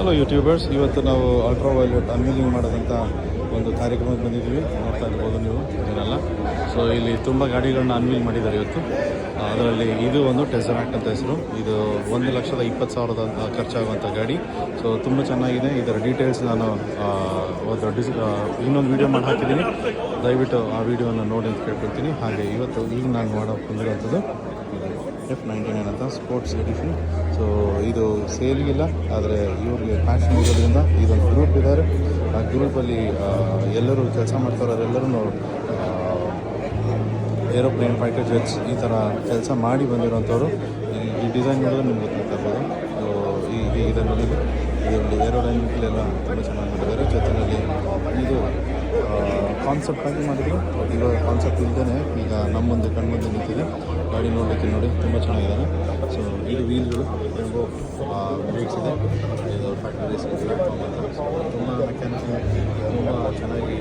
Hello YouTubers, ಇವತ್ತು ನಾವು ultra violet ಅನ್ವೀಲಿಂಗ್ ಮಾಡೋದಂಥ ಒಂದು ಕಾರ್ಯಕ್ರಮಕ್ಕೆ ಬಂದಿದ್ದೀವಿ. ನೋಡ್ತಾ ಇರ್ಬೋದು ನೀವು ಇದನ್ನೆಲ್ಲ. ಸೊ ಇಲ್ಲಿ ತುಂಬ ಗಾಡಿಗಳನ್ನ ಅನ್ವೀಲ್ ಮಾಡಿದ್ದಾರೆ ಇವತ್ತು. ಅದರಲ್ಲಿ ಇದು ಒಂದು ಟೆಸಮ್ಯಾಕ್ಟ್ ಅಂತ ಹೆಸರು. ಇದು 1,20,000 ಖರ್ಚಾಗುವಂಥ ಗಾಡಿ. ಸೊ ತುಂಬ ಚೆನ್ನಾಗಿದೆ. ಇದರ ಡೀಟೇಲ್ಸ್ ನಾನು ಇನ್ನೊಂದು ವೀಡಿಯೋ ಮಾಡಿ ಹಾಕಿದ್ದೀನಿ. ದಯವಿಟ್ಟು ಆ ವೀಡಿಯೋನ ನೋಡಿ ಅಂತ ಕೇಳ್ಕೊಳ್ತೀನಿ. ಹಾಗೆ ಈಗ ನಾನು ಮಾಡೋಕ್ಕೆ ಬಂದಿರೋಂಥದ್ದು F99 ಅಂತ ಸ್ಪೋರ್ಟ್ಸ್ ಎಡಿಷನ್. ಸೊ ಇದು ಸೇಲ್ಗಿಲ್ಲ, ಆದರೆ ಇವ್ರಿಗೆ ಪ್ಯಾಷನ್ ಇರೋದ್ರಿಂದ ಇದೊಂದು ಗ್ರೂಪ್ ಇದ್ದಾರೆ. ಆ ಗ್ರೂಪಲ್ಲಿ ಎಲ್ಲರೂ ಕೆಲಸ ಮಾಡ್ತಾರೋರೆಲ್ಲರೂ ಏರೋಪ್ಲೇನ್, ಫೈಟರ್ ಜೆಟ್ಸ್ ಈ ಥರ ಕೆಲಸ ಮಾಡಿ ಬಂದಿರೋಂಥವ್ರು. ಈ ಡಿಸೈನ್ ನೋಡಿದ್ರೆ ನಿಮ್ಗೆ ಗೊತ್ತಾಗ್ತಾ ಇರ್ಬೋದು. ಸೊ ಇದನ್ನು ಇದರಲ್ಲಿ ಏರೋಡೈನಮಿಕ್ಲೆಲ್ಲ ತುಂಬ ಚೆನ್ನಾಗಿ ಮಾಡಿದ್ದಾರೆ. ಜೊತೆಯಲ್ಲಿ ಇದು ಕಾನ್ಸೆಪ್ಟ್ ಆಗಿ ಮಾಡಿದ್ರು. ಇವಾಗ ಕಾನ್ಸೆಪ್ಟ್ ಇಲ್ಲದೇ ಈಗ ನಮ್ಮ ಮುಂದೆ ಕಣ್ಮುಂದೆ ನಿಂತಿದೆ. ಗಾಡಿ ನೋಡಲಿಕ್ಕೆ ನೋಡಿ ತುಂಬ ಚೆನ್ನಾಗಿದ್ದಾನೆ. ಸೊ ಇದು ವೀಲ್ಗಳು ಬ್ರೇಕ್ಸ್ ಇದೆ. ಇದು ಫ್ಯಾಕ್ಟ್ರಿ ರೇಸಿಂಗ್ ಪ್ಲ್ಯಾಟ್ಫಾರ್ಮ್ ಅಂತ. ಸೊ ತುಂಬ ಮೆಕ್ಯಾನಿಕಲ್ ತುಂಬ ಚೆನ್ನಾಗಿ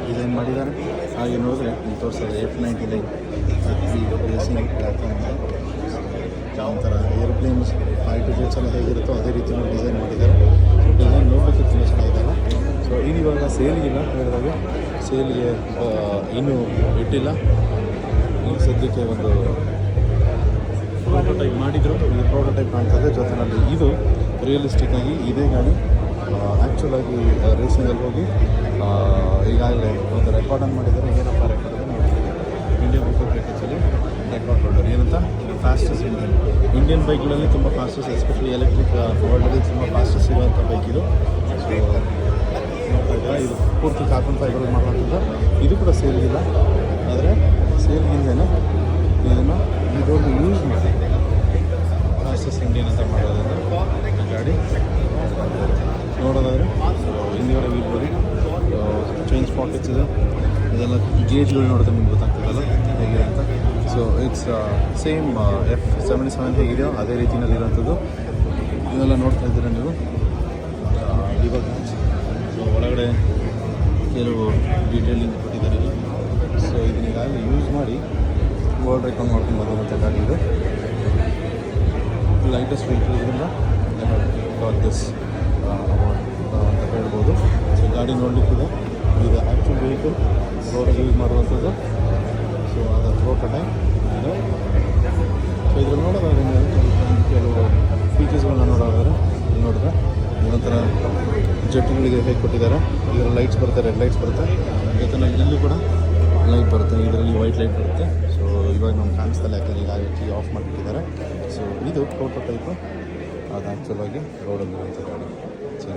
ಡಿಸೈನ್ ಮಾಡಿದ್ದಾರೆ. ಹಾಗೆ ನೋಡಿದ್ರೆ ನೀವು ತೋರಿಸೋದು F99 ಫ್ಯಾಕ್ಟ್ರಿ ರೇಸಿಂಗ್ ಪ್ಲ್ಯಾಟ್ಫಾರ್ಮ್ ಅಂತ. ಒಂಥರ ಏರೋಪ್ಲೇನ್ಸ್, ಫೈಟರ್ ಜೆಟ್ಸ್ ಎಲ್ಲ ಹೇಗಿರುತ್ತೋ ಅದೇ ರೀತಿ ಡಿಸೈನ್ ಮಾಡಿದ್ದಾರೆ. ಡಿಸೈನ್ ನೋಡಲಿಕ್ಕೆ ತುಂಬ ಚೆನ್ನಾಗಿದ್ದಾರೆ. ಸೊ ಇವಾಗ ಸೇಲಿಗಿಲ್ಲ, ಹೇಳಿದಾಗ ಸೇಲ್ಗೆ ಇನ್ನೂ ಇಟ್ಟಿಲ್ಲ. ಈಗ ಸದ್ಯಕ್ಕೆ ಒಂದು ಪ್ರೋಟೋಟೈಪ್ ಮಾಡಿದರು. ಈ ಪ್ರೋಟೋಟೈಪ್ ಕಾಣ್ತದೆ. ಜೊತೆಯಲ್ಲಿ ಇದು ರಿಯಲಿಸ್ಟಿಕ್ಕಾಗಿ ಇದೇ ಗಾಡಿ ಆ್ಯಕ್ಚುಲಾಗಿ ರೇಸಿಂಗಲ್ಲಿ ಹೋಗಿ ಈಗಾಗಲೇ ಒಂದು ರೆಕಾರ್ಡನ್ನು ಮಾಡಿದ್ದಾರೆ. ಏನಪ್ಪ ರೆಕಾರ್ಡ್ ಇಂಡಿಯನ್ ಬುಕ್ ಆಫ್ ರೆಕಾರ್ಡ್ಸಲ್ಲಿ ರೆಕಾರ್ಡ್ ಹೋಲ್ಡರ್ ಏನಂತ, ಫಾಸ್ಟೆಸ್ಟ್ ಇಂಡಿಯನ್ ಬೈಕ್ಗಳಲ್ಲಿ ತುಂಬ ಫಾಸ್ಟೆಸ್ಟ್, ಎಸ್ಪೆಷಲಿ ಎಲೆಕ್ಟ್ರಿಕ್ ವರ್ಲ್ಡಲ್ಲಿ ತುಂಬ ಫಾಸ್ಟೆಸ್ಟ್ ಇರುವಂಥ ಬೈಕ್ ಇದು. ಸೊ ನೋಡ್ತಾ ಇದ್ದಾರೆ, ಇದು ಪೂರ್ತಿ ಕಾರ್ಬನ್ ಫೈಬರ್ ಮಾಡುವಂಥದ್ದು. ಇದು ಕೂಡ ಸೇಲ್ಗಿಲ್ಲ, ಆದರೆ ಸೇಲ್ಗಿಂದೇನೆ ಇದನ್ನು ಇದೊಂದು ಯೂಸ್ ಮಾಡಿ ಫಾಸ್ಟೆಸ್ಟ್ ಇಂಡಿಯನ್ ಅಂತ ಮಾಡೋದ್ರಿಂದ ಗಾಡಿ ನೋಡೋದಾದರೆ ಹಿಂದಿಗಡೆ ವೀಲ್ಬೋದು, ಚೇಂಜ್ ಪಾಕೆಟ್ಸ್ ಇದೆ. ಇದೆಲ್ಲ ಗೇಜ್ಗಳು ನೋಡಿದ್ರೆ ನಿಮ್ಗೆ ಗೊತ್ತಾಗ್ತದಲ್ಲ ಹೇಗಿದೆ ಅಂತ. ಸೊ ಇಟ್ಸ್ ಸೇಮ್ F77 ಹೇಗಿದೆಯೋ ಅದೇ ರೀತಿಯಲ್ಲಿರೋಂಥದ್ದು. ಇದೆಲ್ಲ ನೋಡ್ತಾ ಇದ್ದೀರ ನೀವು ಇವಾಗ. ಸೊ ಒಳಗಡೆ ಕೆಲವು ಡೀಟೇಲಿಂಗ್ ಕೊಟ್ಟಿದ್ದಾರೆ ಇಲ್ಲಿ. ಸೊ ಇದನ್ನ ಈಗಾಗಲೇ ಯೂಸ್ ಮಾಡಿ ವರ್ಲ್ಡ್ ರೆಕಾರ್ಡ್ ಮಾಡ್ಕೊಂಡು ಬಂದಿರುವಂಥ ಗಾಡಿ ಇದು. ಲೈಟೆಸ್ಟ್ ವೆಹಿಕಲ್ ಇದರಿಂದ ಗಾಟ್ ದಿಸ್ ಅಂತ ಹೇಳ್ಬೋದು. ಸೊ ಗಾಡಿ ನೋಡಲಿಕ್ಕಿದೆ. ಇದು ಆ್ಯಕ್ಚುಲ್ ವೆಹಿಕಲ್ ರೋಡಲ್ಲಿ ಯೂಸ್ ಮಾಡುವಂಥದ್ದು. ಸೊ ಅದರ ಪ್ರೋಟೋಟೈಪ್ ಇದೆ. ಸೊ ಇದ್ರಲ್ಲಿ ನೋಡೋದಾದ್ರೆ ಕೆಲವು ಫೀಚರ್ಸ್ಗಳನ್ನ ನೋಡೋದಾದ್ರೆ ನೋಡಿದ್ರೆ ಒಂಥರ ಜೆಟ್ಗಳಿಗೆ ಹೇಗೆ ಕೊಟ್ಟಿದ್ದಾರೆ. ಇದರಲ್ಲಿ ಲೈಟ್ಸ್ ಬರುತ್ತೆ, ರೆಡ್ ಲೈಟ್ಸ್ ಬರುತ್ತೆ. ಜೊತೆಲಿ ಇಲ್ಲೂ ಕೂಡ ಲೈಟ್ ಬರುತ್ತೆ. ಇದರಲ್ಲಿ ವೈಟ್ ಲೈಟ್ ಬರುತ್ತೆ. ಸೊ ಇವಾಗ ನಮ್ಗೆ ಕಾಣಿಸ್ತಲ್ಲ, ಯಾಕಂದರೆ ಈಗ ಕೀ ಆಫ್ ಮಾಡಿಬಿಟ್ಟಿದ್ದಾರೆ. ಸೊ ಇದು ಪ್ರೋಟೋಟೈಪು, ಅದು ಆ್ಯಕ್ಚುಲಾಗಿ ರೋಡಲ್ಲಿರುವಂಥ ಗಾಡಿ. ಸೊ